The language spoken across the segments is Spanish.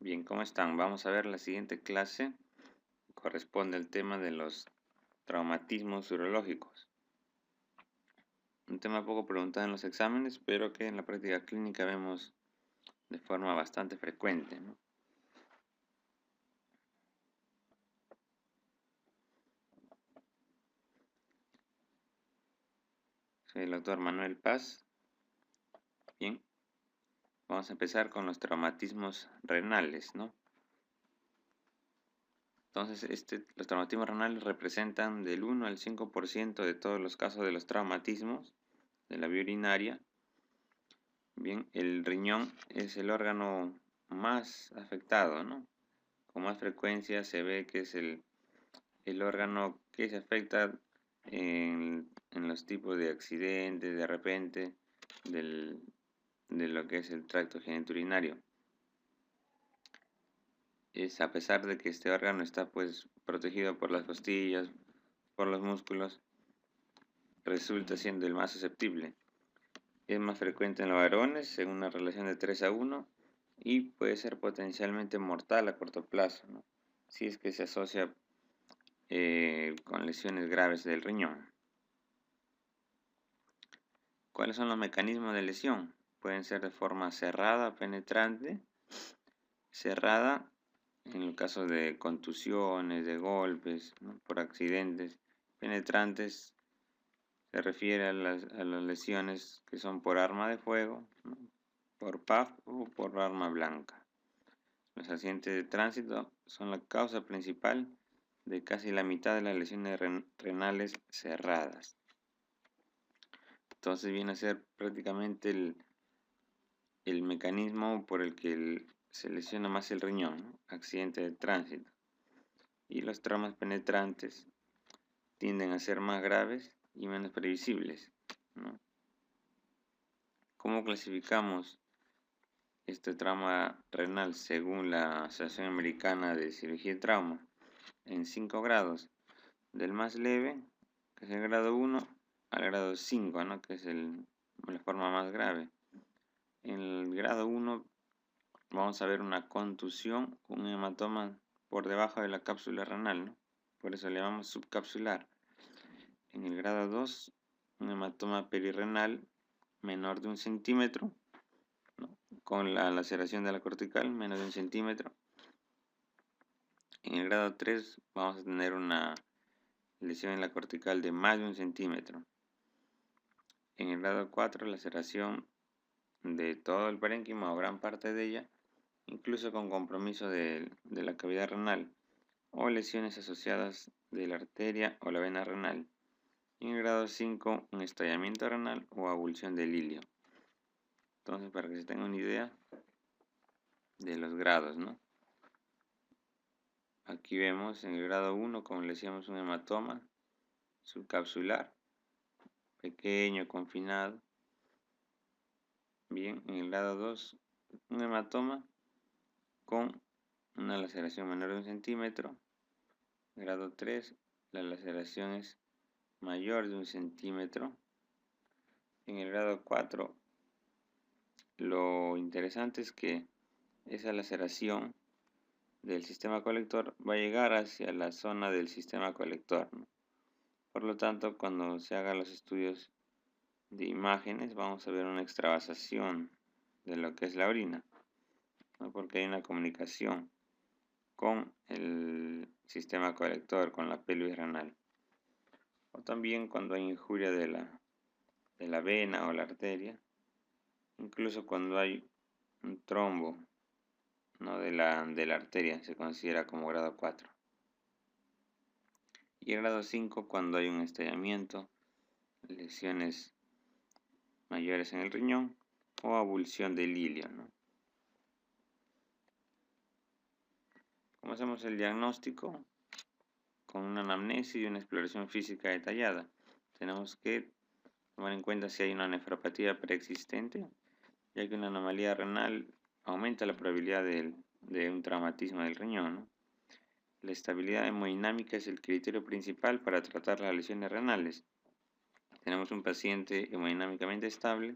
Bien, ¿cómo están? Vamos a ver la siguiente clase. Corresponde al tema de los traumatismos urológicos. Un tema poco preguntado en los exámenes, pero que en la práctica clínica vemos de forma bastante frecuente, ¿no? Soy el doctor Manuel Paz. Bien, vamos a empezar con los traumatismos renales, ¿no? Entonces, los traumatismos renales representan del 1 al 5% de todos los casos de los traumatismos de la vía urinaria. Bien, el riñón es el órgano más afectado, ¿no? Con más frecuencia se ve que es el órgano que se afecta en los tipos de accidentes, de repente, de lo que es el tracto genitourinario. Es a pesar de que este órgano está pues protegido por las costillas, por los músculos, resulta siendo el más susceptible. Es más frecuente en los varones, según una relación de 3 a 1, y puede ser potencialmente mortal a corto plazo, ¿no? Si es que se asocia con lesiones graves del riñón. ¿Cuáles son los mecanismos de lesión? Pueden ser de forma cerrada, penetrante, cerrada en el caso de contusiones, de golpes, ¿no? Por accidentes. Penetrantes se refiere a las lesiones que son por arma de fuego, ¿no? Por PAF o por arma blanca. Los accidentes de tránsito son la causa principal de casi la mitad de las lesiones renales cerradas. Entonces viene a ser prácticamente el mecanismo por el que se lesiona más el riñón, ¿no? Accidente de tránsito. Y los traumas penetrantes tienden a ser más graves y menos previsibles, ¿no? ¿Cómo clasificamos este trauma renal según la Asociación Americana de Cirugía y Trauma? En 5 grados, del más leve, que es el grado 1, al grado 5, ¿no? Que es la forma más grave. En el grado 1 vamos a ver una contusión, un hematoma por debajo de la cápsula renal, ¿no? Por eso le llamamos subcapsular. En el grado 2, un hematoma perirrenal menor de 1 centímetro, ¿no? Con la laceración de la cortical, menos de 1 centímetro. En el grado 3 vamos a tener una lesión en la cortical de más de 1 centímetro. En el grado 4, laceración de todo el parénquima o gran parte de ella, incluso con compromiso de la cavidad renal, o lesiones asociadas de la arteria o la vena renal. Y en el grado 5, un estallamiento renal o abulsión del ilio. Entonces, para que se tengan una idea de los grados, ¿no? Aquí vemos en el grado 1, como le decíamos, un hematoma subcapsular, pequeño, confinado. Bien, en el grado 2, un hematoma con una laceración menor de 1 centímetro. Grado 3, la laceración es mayor de 1 centímetro. En el grado 4, lo interesante es que esa laceración del sistema colector va a llegar hacia la zona del sistema colector, ¿no? Por lo tanto, cuando se hagan los estudios de imágenes, vamos a ver una extravasación de lo que es la orina, ¿no? Porque hay una comunicación con el sistema colector, con la pelvis renal. O también cuando hay injuria de la vena o la arteria, incluso cuando hay un trombo, ¿no? de la arteria, se considera como grado 4. Y el grado 5 cuando hay un estallamiento, lesiones mayores en el riñón o abulsión del ilio, ¿no? ¿Cómo hacemos el diagnóstico? Con una anamnesis y una exploración física detallada. Tenemos que tomar en cuenta si hay una nefropatía preexistente, ya que una anomalía renal aumenta la probabilidad de un traumatismo del riñón, ¿no? La estabilidad hemodinámica es el criterio principal para tratar las lesiones renales. Tenemos un paciente hemodinámicamente estable,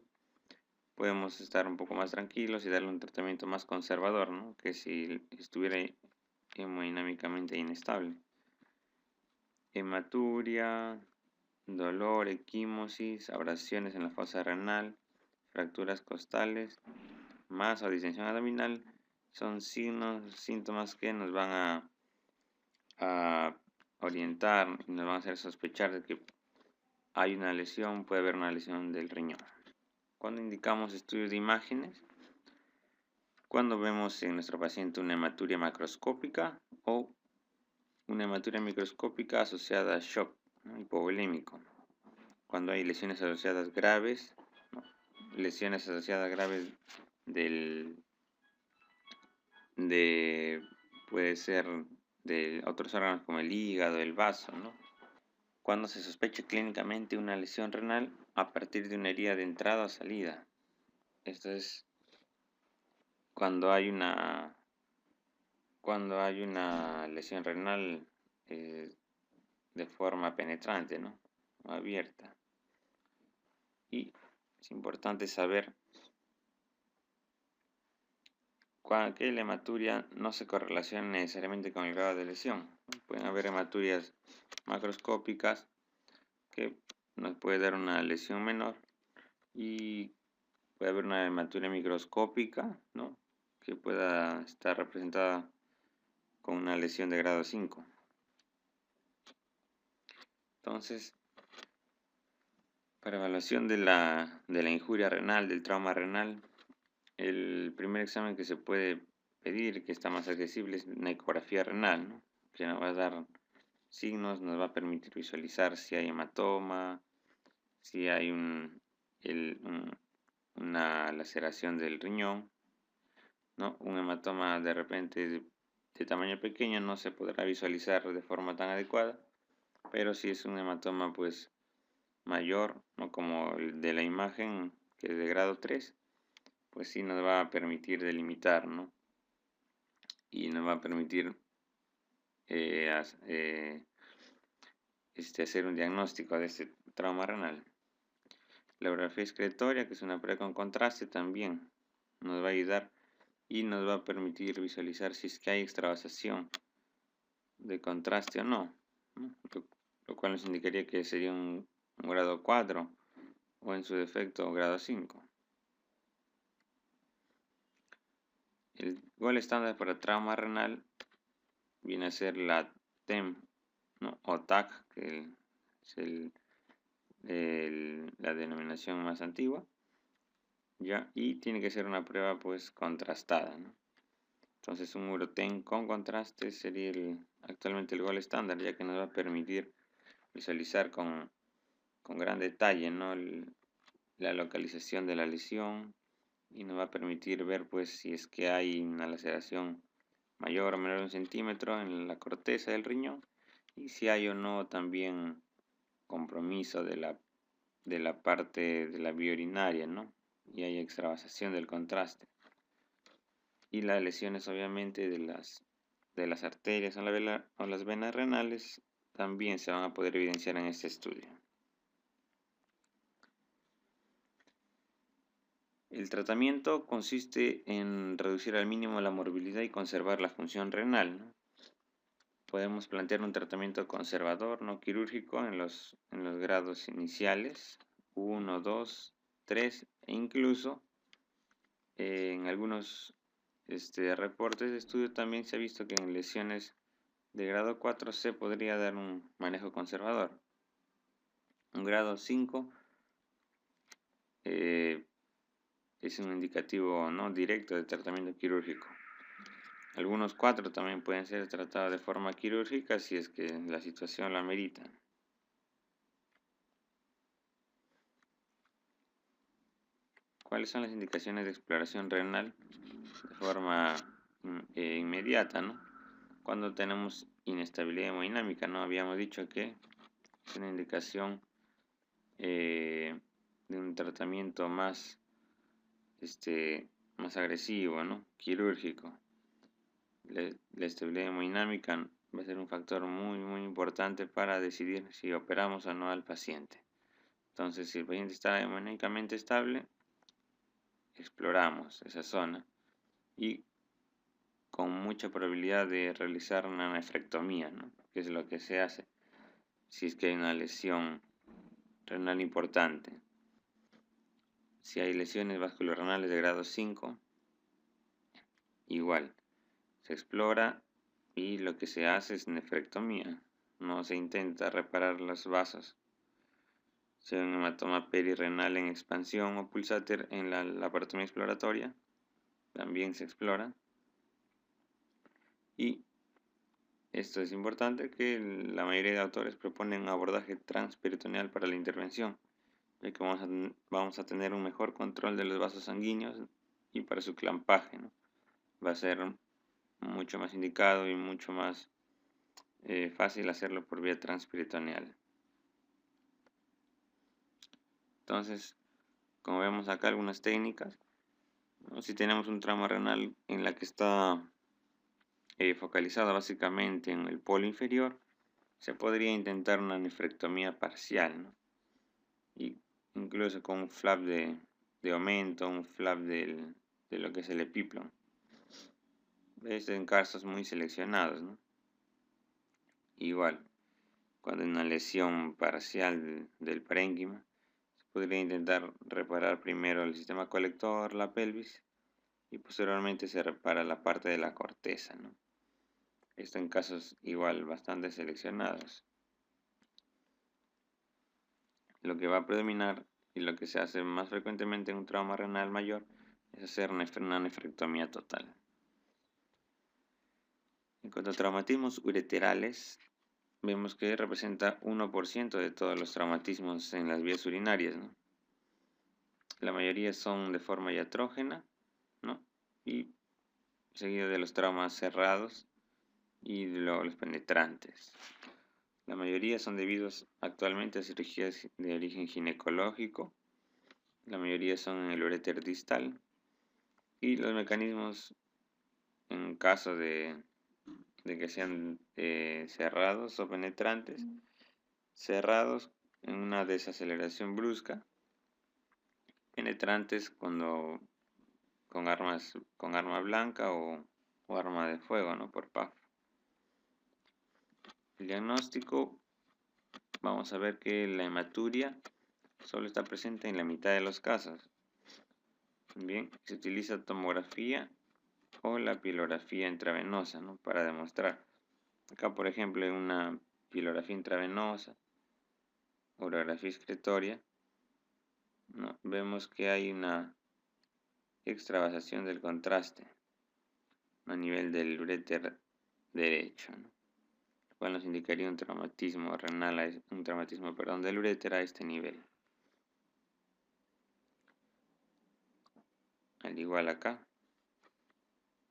podemos estar un poco más tranquilos y darle un tratamiento más conservador, ¿no? Que si estuviera hemodinámicamente inestable. Hematuria, dolor, equimosis, abrasiones en la fosa renal, fracturas costales, más o distensión abdominal son síntomas que nos van a orientar y nos van a hacer sospechar de que hay una lesión, puede haber una lesión del riñón. Cuando indicamos estudios de imágenes, cuando vemos en nuestro paciente una hematuria macroscópica o una hematuria microscópica asociada a shock, ¿no? Hipovolémico. Cuando hay lesiones asociadas graves, ¿no? Lesiones asociadas graves puede ser de otros órganos como el hígado, el vaso, ¿no? Cuando se sospecha clínicamente una lesión renal a partir de una herida de entrada o salida. Esto es cuando hay una lesión renal de forma penetrante, ¿no? O abierta. Y es importante saber que la hematuria no se correlaciona necesariamente con el grado de lesión. Pueden haber hematurias macroscópicas que nos puede dar una lesión menor y puede haber una hematuria microscópica, ¿no? Que pueda estar representada con una lesión de grado 5. Entonces, para evaluación de la injuria renal, del trauma renal, el primer examen que se puede pedir, que está más accesible, es una ecografía renal, ¿no? Que nos va a dar signos, nos va a permitir visualizar si hay hematoma, si hay una laceración del riñón, ¿no? Un hematoma de repente de tamaño pequeño no se podrá visualizar de forma tan adecuada, pero si es un hematoma pues mayor, ¿no? Como el de la imagen, que es de grado 3, pues sí nos va a permitir delimitar, ¿no? Y nos va a permitir hacer un diagnóstico de este trauma renal. La ecografía excretoria, que es una prueba con contraste, también nos va a ayudar y nos va a permitir visualizar si es que hay extravasación de contraste o no, ¿no? Lo cual nos indicaría que sería un grado 4 o en su defecto grado 5. El gol estándar para trauma renal viene a ser la TEM, ¿no? O TAC, que es la denominación más antigua, ¿ya? Y tiene que ser una prueba pues contrastada, ¿no? Entonces un Uroten con contraste sería actualmente el gol estándar, ya que nos va a permitir visualizar con gran detalle, ¿no? La localización de la lesión y nos va a permitir ver pues si es que hay una laceración mayor o menor de 1 centímetro en la corteza del riñón y si hay o no también compromiso de la parte de la vía urinaria, ¿no? Y hay extravasación del contraste. Y las lesiones obviamente de las arterias o las venas renales también se van a poder evidenciar en este estudio. El tratamiento consiste en reducir al mínimo la morbilidad y conservar la función renal, ¿no? Podemos plantear un tratamiento conservador, no quirúrgico, en los grados iniciales, 1, 2, 3 e incluso en algunos reportes de estudio también se ha visto que en lesiones de grado 4 se podría dar un manejo conservador. Un grado 5 es un indicativo no directo de tratamiento quirúrgico. Algunos 4 también pueden ser tratados de forma quirúrgica si es que la situación lo amerita. ¿Cuáles son las indicaciones de exploración renal de forma inmediata, ¿no? Cuando tenemos inestabilidad hemodinámica, ¿no? Habíamos dicho que es una indicación de un tratamiento más agresivo, ¿no? Quirúrgico. La estabilidad hemodinámica va a ser un factor muy, muy importante para decidir si operamos o no al paciente. Entonces, si el paciente está hemodinámicamente estable, exploramos esa zona y con mucha probabilidad de realizar una nefrectomía, ¿no? Que es lo que se hace si es que hay una lesión renal importante. Si hay lesiones vasculorenales de grado 5, igual, se explora y lo que se hace es nefrectomía. No se intenta reparar los vasos. Si hay un hematoma perirenal en expansión o pulsáter en la laparotomía exploratoria, también se explora. Y esto es importante, que la mayoría de autores proponen un abordaje transperitoneal para la intervención, ya que vamos a tener un mejor control de los vasos sanguíneos y para su clampaje, ¿no? Va a ser mucho más indicado y mucho más fácil hacerlo por vía transperitoneal. Entonces, como vemos acá algunas técnicas, ¿no? Si tenemos un trauma renal en la que está focalizada básicamente en el polo inferior, se podría intentar una nefrectomía parcial, ¿no? Y incluso con un flap de aumento, un flap de lo que es el epiplon. Esto en casos muy seleccionados, ¿no? Igual, cuando hay una lesión parcial del parénquima, se podría intentar reparar primero el sistema colector, la pelvis, y posteriormente se repara la parte de la corteza, ¿no? Esto en casos igual bastante seleccionados. Lo que va a predominar y lo que se hace más frecuentemente en un trauma renal mayor es hacer una nefrectomía total. En cuanto a traumatismos ureterales, vemos que representa 1% de todos los traumatismos en las vías urinarias, ¿no? La mayoría son de forma iatrógena, ¿no? Y seguido de los traumas cerrados y de los penetrantes. La mayoría son debidos actualmente a cirugías de origen ginecológico. La mayoría son en el uréter distal. Y los mecanismos, en caso de que sean cerrados o penetrantes, cerrados en una desaceleración brusca, penetrantes cuando con arma blanca o arma de fuego, ¿no? Por PAF. El diagnóstico, vamos a ver que la hematuria solo está presente en la mitad de los casos. Bien, se utiliza tomografía o la pilografía intravenosa, ¿no? Para demostrar. Acá, por ejemplo, en una pilografía intravenosa, urografía excretoria, ¿no? Vemos que hay una extravasación del contraste a nivel del uréter derecho, ¿no? Lo cual nos indicaría un traumatismo renal, del uréter a este nivel. Al igual acá,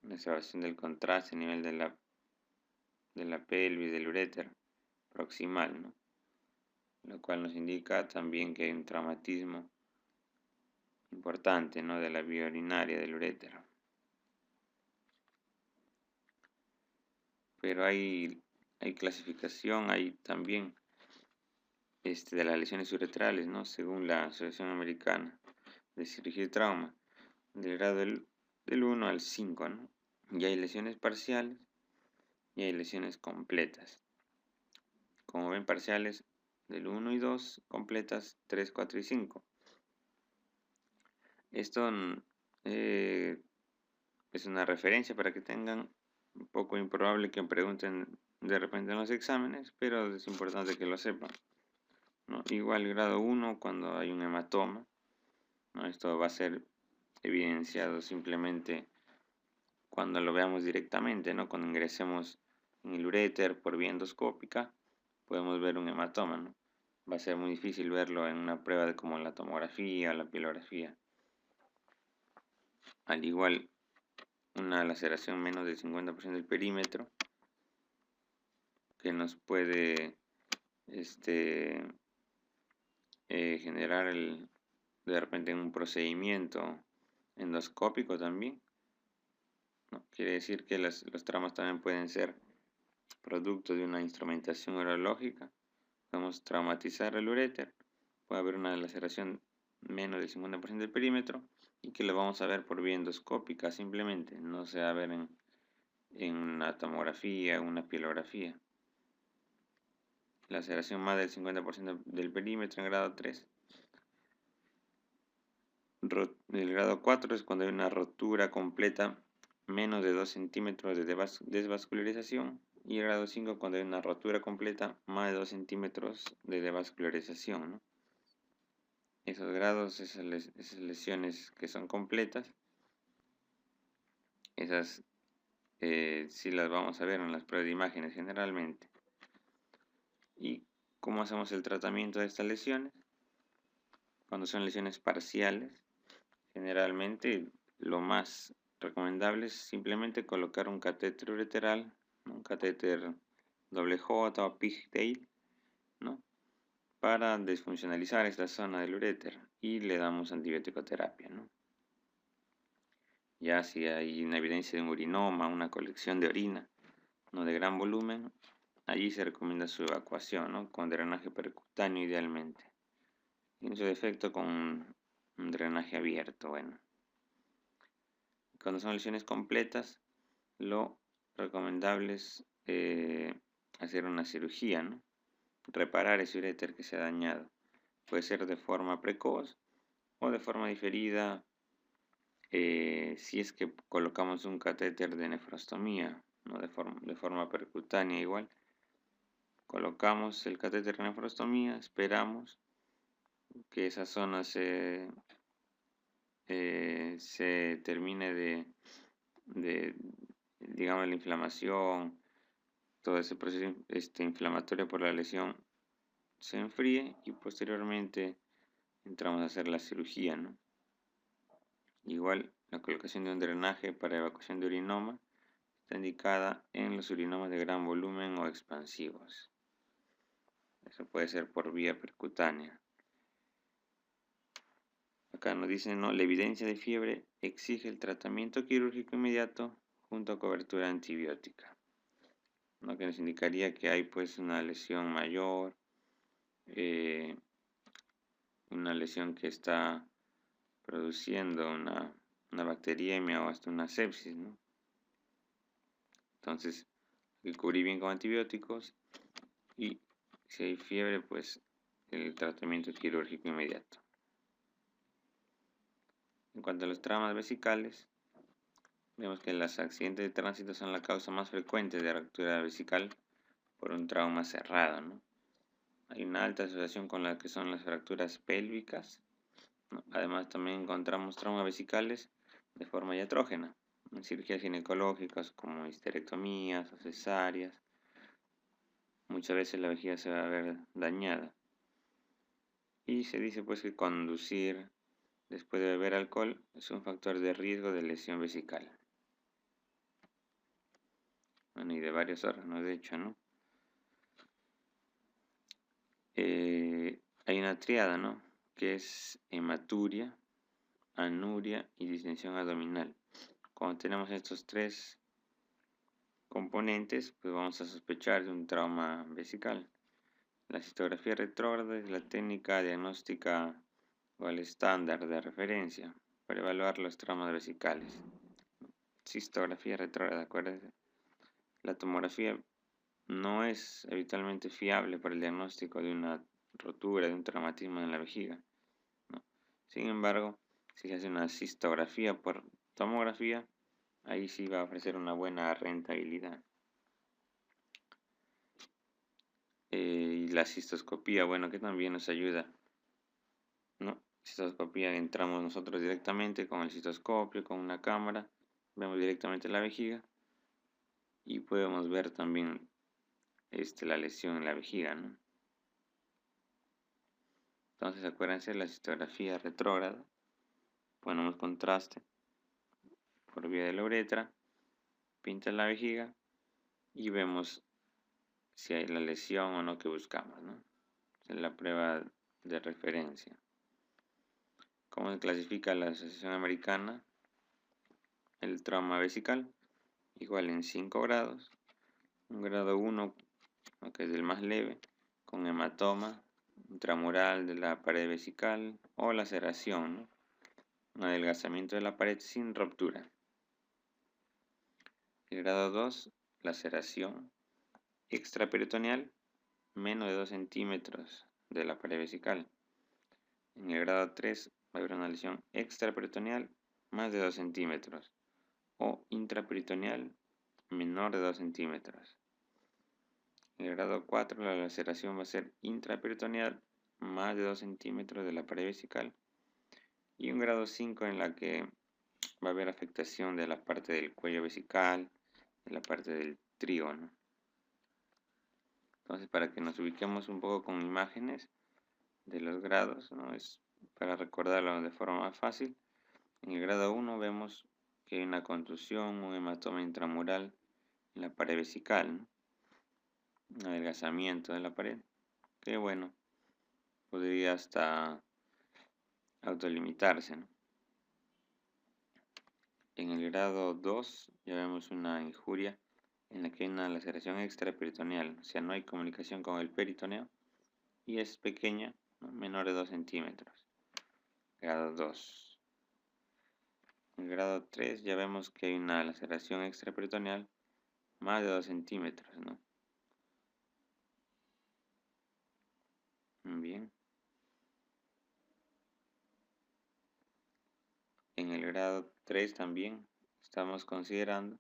una extravasación del contraste a nivel de la pelvis, del uréter proximal, ¿no? Lo cual nos indica también que hay un traumatismo importante, ¿no? De la vía urinaria del uréter. Pero hay clasificación, hay también de las lesiones uretrales, ¿no? Según la Asociación Americana de Cirugía y Trauma, del grado del 1 al 5, ¿no? Y hay lesiones parciales y hay lesiones completas. Como ven, parciales del 1 y 2, completas 3, 4 y 5. Esto es una referencia para que tengan un poco improbable que pregunten de repente en los exámenes, pero es importante que lo sepan, ¿no? Igual grado 1 cuando hay un hematoma, ¿no? Esto va a ser evidenciado simplemente cuando lo veamos directamente, ¿no? Cuando ingresemos en el uréter por vía endoscópica, podemos ver un hematoma, ¿no? Va a ser muy difícil verlo en una prueba como la tomografía o la pilografía. Al igual, una laceración menos del 50% del perímetro, que nos puede generar de repente un procedimiento endoscópico también, ¿no? Quiere decir que los traumas también pueden ser producto de una instrumentación urológica. Podemos traumatizar el uréter, puede haber una laceración menos del 50% del perímetro y que lo vamos a ver por vía endoscópica simplemente, no se va a ver en una tomografía, una pielografía. Laceración más del 50% del perímetro en grado 3. El grado 4 es cuando hay una rotura completa menos de 2 centímetros de desvascularización, y el grado 5 cuando hay una rotura completa más de 2 centímetros de desvascularización, ¿no? Esos grados, esas lesiones que son completas, esas sí las vamos a ver en las pruebas de imágenes generalmente. ¿Y cómo hacemos el tratamiento de estas lesiones? Cuando son lesiones parciales, generalmente lo más recomendable es simplemente colocar un catéter ureteral, un catéter WJ o pigtail, ¿no? Para desfuncionalizar esta zona del uréter, y le damos antibiótico terapia, ¿no? Ya si hay una evidencia de un urinoma, una colección de orina, no de gran volumen, allí se recomienda su evacuación, ¿no? Con drenaje percutáneo idealmente. Y en su defecto con un drenaje abierto, bueno. Cuando son lesiones completas, lo recomendable es hacer una cirugía, ¿no? Reparar ese uréter que se ha dañado. Puede ser de forma precoz o de forma diferida, si es que colocamos un catéter de nefrostomía, ¿no? De forma percutánea igual. Colocamos el catéter de nefrostomía, esperamos que esa zona se termine de, digamos, la inflamación, todo ese proceso inflamatorio por la lesión se enfríe, y posteriormente entramos a hacer la cirugía, ¿no? Igual, la colocación de un drenaje para evacuación de urinoma está indicada en los urinomas de gran volumen o expansivos. Eso puede ser por vía percutánea. Acá nos dicen, ¿no? La evidencia de fiebre exige el tratamiento quirúrgico inmediato junto a cobertura antibiótica, ¿no? Que nos indicaría que hay pues una lesión mayor, eh, una lesión que está produciendo una bacteriemia o hasta una sepsis, ¿no? Entonces, hay que cubrir bien con antibióticos, y si hay fiebre, pues el tratamiento quirúrgico inmediato. En cuanto a los traumas vesicales, vemos que los accidentes de tránsito son la causa más frecuente de ruptura vesical por un trauma cerrado, ¿no? Hay una alta asociación con la que son las fracturas pélvicas, ¿no? Además, también encontramos traumas vesicales de forma iatrógena, en cirugías ginecológicas como histerectomías o cesáreas. Muchas veces la vejiga se va a ver dañada. Y se dice pues que conducir después de beber alcohol es un factor de riesgo de lesión vesical. Bueno, y de varios órganos, de hecho, ¿no? Hay una triada, ¿no? Que es hematuria, anuria y distensión abdominal. Cuando tenemos estos tres componentes, pues vamos a sospechar de un trauma vesical. La cistografía retrógrada es la técnica diagnóstica o el estándar de referencia para evaluar los traumas vesicales. Cistografía retrógrada, acuérdense. La tomografía no es habitualmente fiable para el diagnóstico de una rotura, de un traumatismo en la vejiga, ¿no? Sin embargo, si se hace una cistografía por tomografía, ahí sí va a ofrecer una buena rentabilidad. Y la cistoscopía, bueno, que también nos ayuda, ¿no? Cistoscopía, entramos nosotros directamente con el cistoscopio, con una cámara, vemos directamente la vejiga y podemos ver también la lesión en la vejiga, ¿no? Entonces, acuérdense, la cistografía retrógrada, ponemos contraste por vía de la uretra, pinta la vejiga y vemos si hay la lesión o no que buscamos, ¿no? Es la prueba de referencia. ¿Cómo se clasifica la Asociación Americana? El trauma vesical, igual en 5 grados. Un grado 1, que es el más leve, con hematoma intramural de la pared vesical o laceración, ¿no? adelgazamiento de la pared sin ruptura. El grado 2, laceración extraperitoneal menos de 2 centímetros de la pared vesical. En el grado 3 va a haber una lesión extraperitoneal más de 2 centímetros o intraperitoneal menor de 2 centímetros. En el grado 4 la laceración va a ser intraperitoneal más de 2 centímetros de la pared vesical. Y un grado 5 en la que va a haber afectación de la parte del cuello vesical, de la parte del trígono. Entonces, para que nos ubiquemos un poco con imágenes de los grados, ¿no? Es para recordarlo de forma más fácil. En el grado 1 vemos que hay una contusión, un hematoma intramural en la pared vesical, ¿no? Un adelgazamiento de la pared, que bueno, podría hasta autolimitarse, ¿no? En el grado 2 ya vemos una injuria en la que hay una laceración extraperitoneal, o sea, no hay comunicación con el peritoneo y es pequeña, ¿no? Menor de 2 centímetros. Grado 2. En el grado 3 ya vemos que hay una laceración extraperitoneal más de 2 centímetros, ¿no? Bien. En el grado 3 también estamos considerando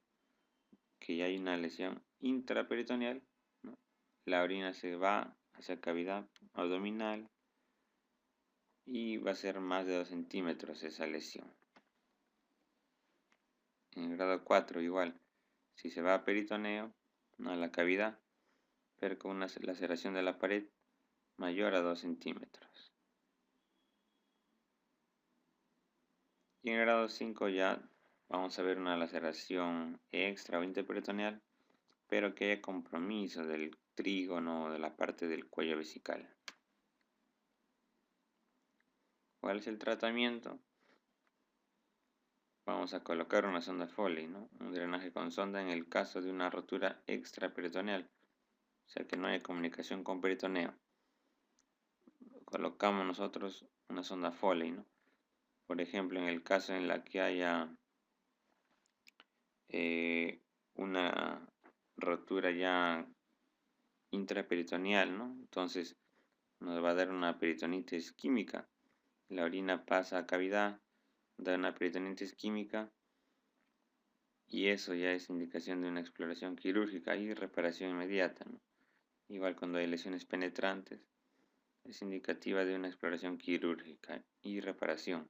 que ya hay una lesión intraperitoneal, ¿no? La orina se va hacia cavidad abdominal y va a ser más de 2 centímetros esa lesión. En el grado 4 igual, si se va a peritoneo, no a la cavidad, pero con una laceración de la pared mayor a 2 centímetros. Y en el grado 5 ya vamos a ver una laceración extra o interperitoneal, pero que haya compromiso del trígono o de la parte del cuello vesical. ¿Cuál es el tratamiento? Vamos a colocar una sonda Foley, ¿no? Un drenaje con sonda en el caso de una rotura extraperitoneal, o sea que no hay comunicación con peritoneo. Colocamos nosotros una sonda Foley, ¿no? Por ejemplo, en el caso en la que haya una rotura ya intraperitoneal, ¿no? Entonces nos va a dar una peritonitis química. La orina pasa a cavidad, da una peritonitis química y eso ya es indicación de una exploración quirúrgica y reparación inmediata, ¿no? Igual cuando hay lesiones penetrantes, es indicativa de una exploración quirúrgica y reparación.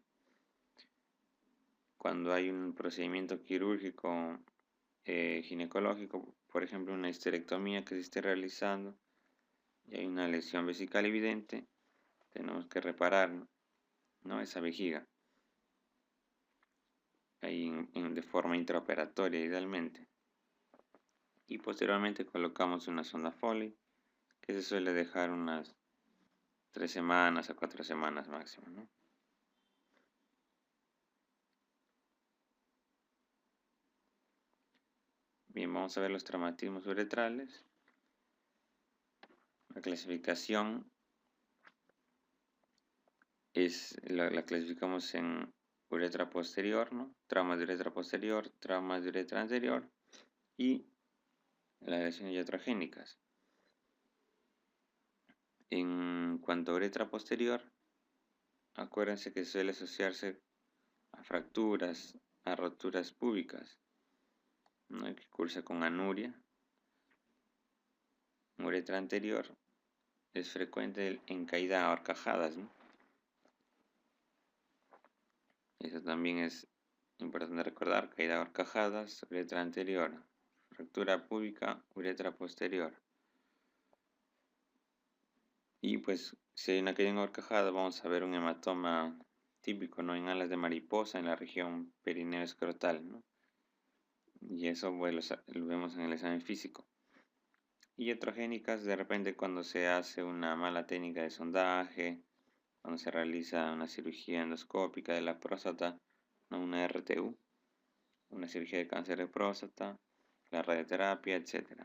Cuando hay un procedimiento quirúrgico ginecológico, por ejemplo una histerectomía que se esté realizando y hay una lesión vesical evidente, tenemos que reparar, ¿no? Esa vejiga ahí de forma intraoperatoria idealmente. Y posteriormente colocamos una sonda Foley que se suele dejar unas 3 semanas a 4 semanas máximo, ¿no? Bien, vamos a ver los traumatismos uretrales. La clasificación la clasificamos en uretra posterior, ¿no? Traumas de uretra posterior, traumas de uretra anterior y las lesiones iatrogénicas. En cuanto a uretra posterior, acuérdense que suele asociarse a fracturas, a roturas púbicas, ¿no? Que cursa con anuria. En uretra anterior es frecuente en caída a horcajadas, ¿no? Eso también es importante recordar, caída a horcajadas, uretra anterior, fractura púbica, uretra posterior. Y pues si hay una caída en horcajada vamos a ver un hematoma típico, ¿no? En alas de mariposa en la región perineo escrotal, ¿no? Y eso pues, lo vemos en el examen físico. Y iatrogénicas de repente cuando se hace una mala técnica de sondaje, cuando se realiza una cirugía endoscópica de la próstata, ¿no? Una RTU, una cirugía de cáncer de próstata, la radioterapia, etc.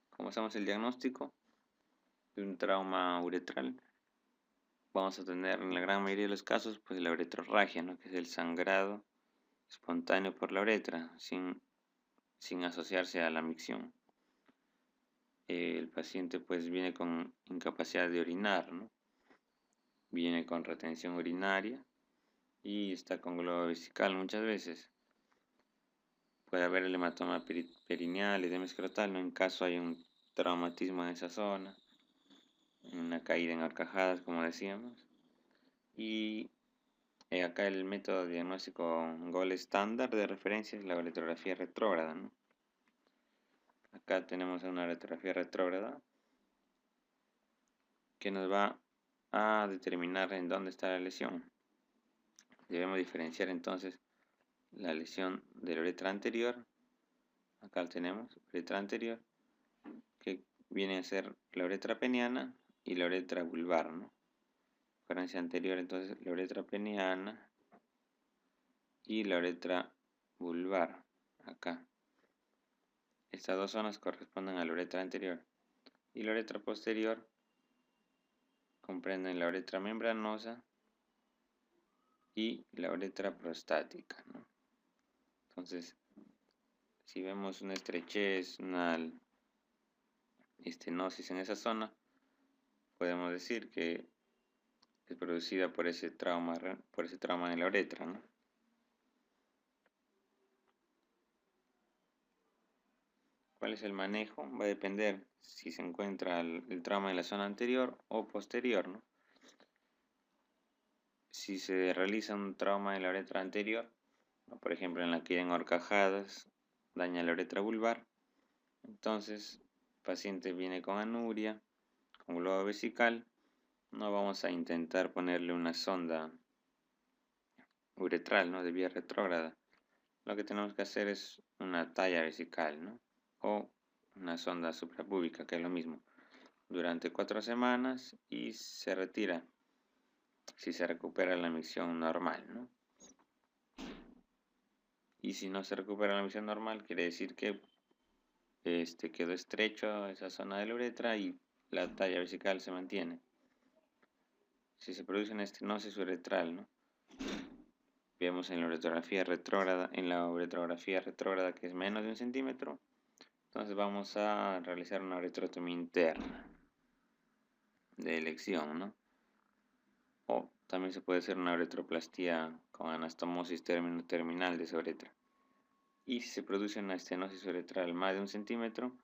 Como hacemos el diagnóstico de un trauma uretral, vamos a tener en la gran mayoría de los casos pues la uretrorragia, ¿no? Que es el sangrado espontáneo por la uretra, sin asociarse a la micción. El paciente pues viene con incapacidad de orinar, ¿no? Viene con retención urinaria y está con globo vesical muchas veces. Puede haber el hematoma perineal, edema escrotal, ¿no? En caso hay un traumatismo en esa zona, una caída en horcajadas, como decíamos. Y acá el método diagnóstico GOL estándar de referencia es la uretrografía retrógrada, ¿no? Acá tenemos una uretrografía retrógrada que nos va a determinar en dónde está la lesión. Debemos diferenciar entonces la lesión de la uretra anterior. Acá tenemos uretra anterior, que viene a ser la uretra peniana y la uretra vulvar, ¿no? Diferencia anterior entonces la uretra peniana y la uretra vulvar. Acá. Estas dos zonas corresponden a la uretra anterior. Y la uretra posterior comprenden la uretra membranosa y la uretra prostática, ¿no? Entonces, si vemos una estrechez, una estenosis en esa zona, podemos decir que es producida por ese trauma en la uretra, ¿no? ¿Cuál es el manejo? Va a depender si se encuentra el trauma en la zona anterior o posterior, ¿no? Si se realiza un trauma en la uretra anterior, por ejemplo en la que hay horcajadas, daña la uretra vulvar, entonces el paciente viene con anuria, con globo vesical, no vamos a intentar ponerle una sonda uretral, ¿no? De vía retrógrada. Lo que tenemos que hacer es una talla vesical, ¿no? O una sonda suprapúbica, que es lo mismo, durante 4 semanas y se retira si se recupera la micción normal, ¿no? Y si no se recupera la micción normal, quiere decir que quedó estrecho esa zona de la uretra y la talla vesical se mantiene. Si se produce una estenosis uretral, ¿no? Vemos en la uretrografía retrógrada, que es menos de 1 centímetro, entonces vamos a realizar una uretrotomía interna de elección, ¿no? O también se puede hacer una uretroplastía con anastomosis terminal de esa uretra. Y si se produce una estenosis uretral más de 1 centímetro,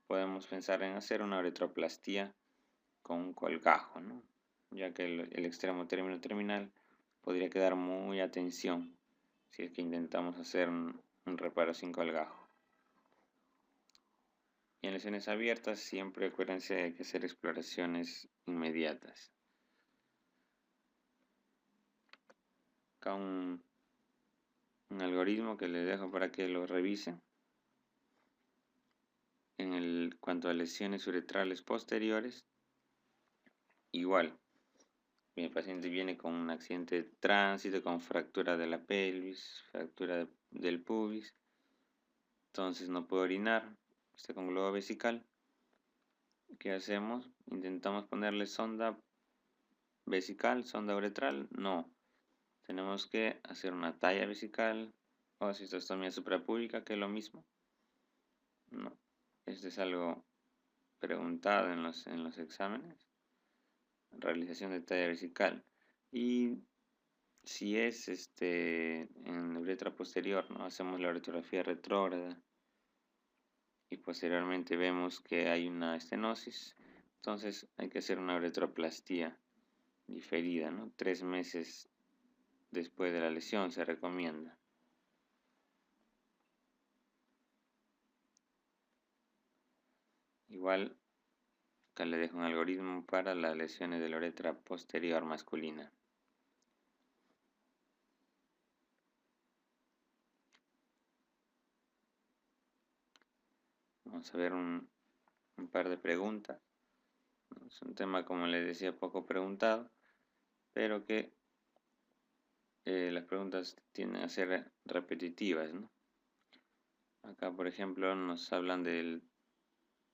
podemos pensar en hacer una uretroplastía con un colgajo, ¿no? Ya que el extremo término terminal podría quedar muy a tensión si es que intentamos hacer un reparo sin colgajo. Y en lesiones abiertas siempre acuérdense hay que hacer exploraciones inmediatas. Acá un algoritmo que les dejo para que lo revisen. En cuanto a lesiones uretrales posteriores, igual, mi paciente viene con un accidente de tránsito, con fractura de la pelvis, fractura del pubis, entonces no puede orinar, está con globo vesical. ¿Qué hacemos? Intentamos ponerle sonda vesical, sonda uretral, no. Tenemos que hacer una talla vesical o cistostomía suprapúbica, que es lo mismo. No, esto es algo preguntado en los exámenes. Realización de talla vesical. Y si es en uretra posterior, ¿no? Hacemos la uretrografía retrógrada y posteriormente vemos que hay una estenosis, entonces hay que hacer una uretroplastía diferida, ¿no? 3 meses después de la lesión se recomienda. Igual, acá le dejo un algoritmo para las lesiones de la uretra posterior masculina. Vamos a ver un par de preguntas. Es un tema, como les decía, poco preguntado, pero que las preguntas tienden a ser repetitivas, ¿no? Acá, por ejemplo, nos hablan del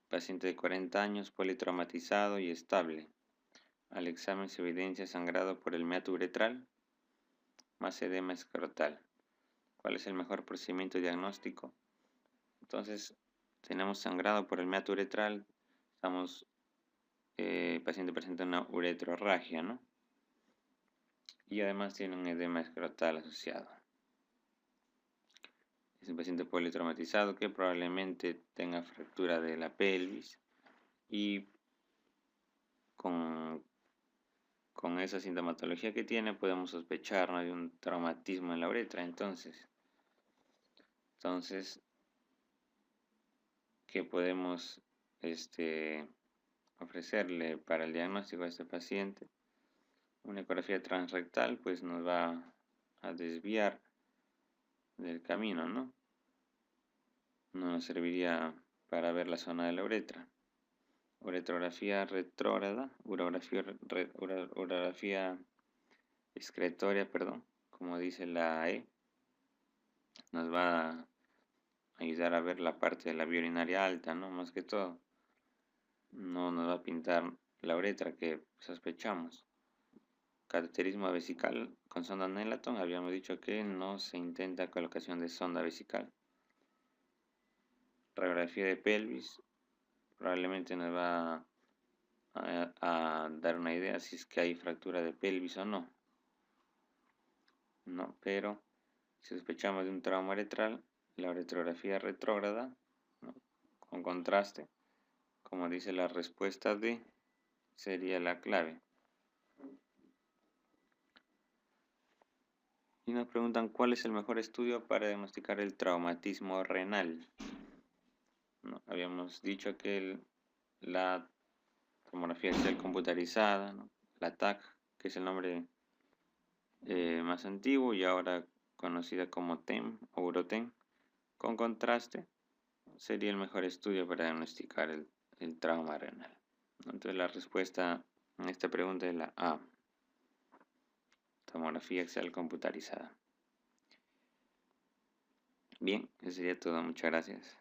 paciente de 40 años, politraumatizado y estable. al examen se evidencia sangrado por el meato uretral más edema escrotal. ¿Cuál es el mejor procedimiento diagnóstico? Entonces, tenemos sangrado por el meato uretral, el paciente presenta una uretrorragia, ¿no? Y además tiene un edema escrotal asociado. Es un paciente politraumatizado que probablemente tenga fractura de la pelvis y con esa sintomatología que tiene podemos sospechar, ¿no?, de un traumatismo en la uretra. Entonces, ¿qué podemos ofrecerle para el diagnóstico a este paciente? Una ecografía transrectal pues nos va a desviar del camino, ¿no? No nos serviría para ver la zona de la uretra. Uretrografía retrógrada, urografía excretoria, perdón, como dice la E, nos va a ayudar a ver la parte de la vía urinaria alta, ¿no? Más que todo, no nos va a pintar la uretra que sospechamos. Cateterismo vesical con sonda Nelaton, habíamos dicho que no se intenta colocación de sonda vesical. Radiografía de pelvis, probablemente nos va a dar una idea si es que hay fractura de pelvis o no. No, pero si sospechamos de un trauma uretral, la uretrografía retrógrada, ¿no?, con contraste, como dice la respuesta D, sería la clave. Y nos preguntan cuál es el mejor estudio para diagnosticar el traumatismo renal. ¿No? Habíamos dicho que la tomografía axial computarizada, ¿no?, la TAC, que es el nombre más antiguo y ahora conocida como TEM o Urotem, con contraste, sería el mejor estudio para diagnosticar el trauma renal. Entonces la respuesta en esta pregunta es la A, tomografía axial computarizada. Bien, eso sería todo. Muchas gracias.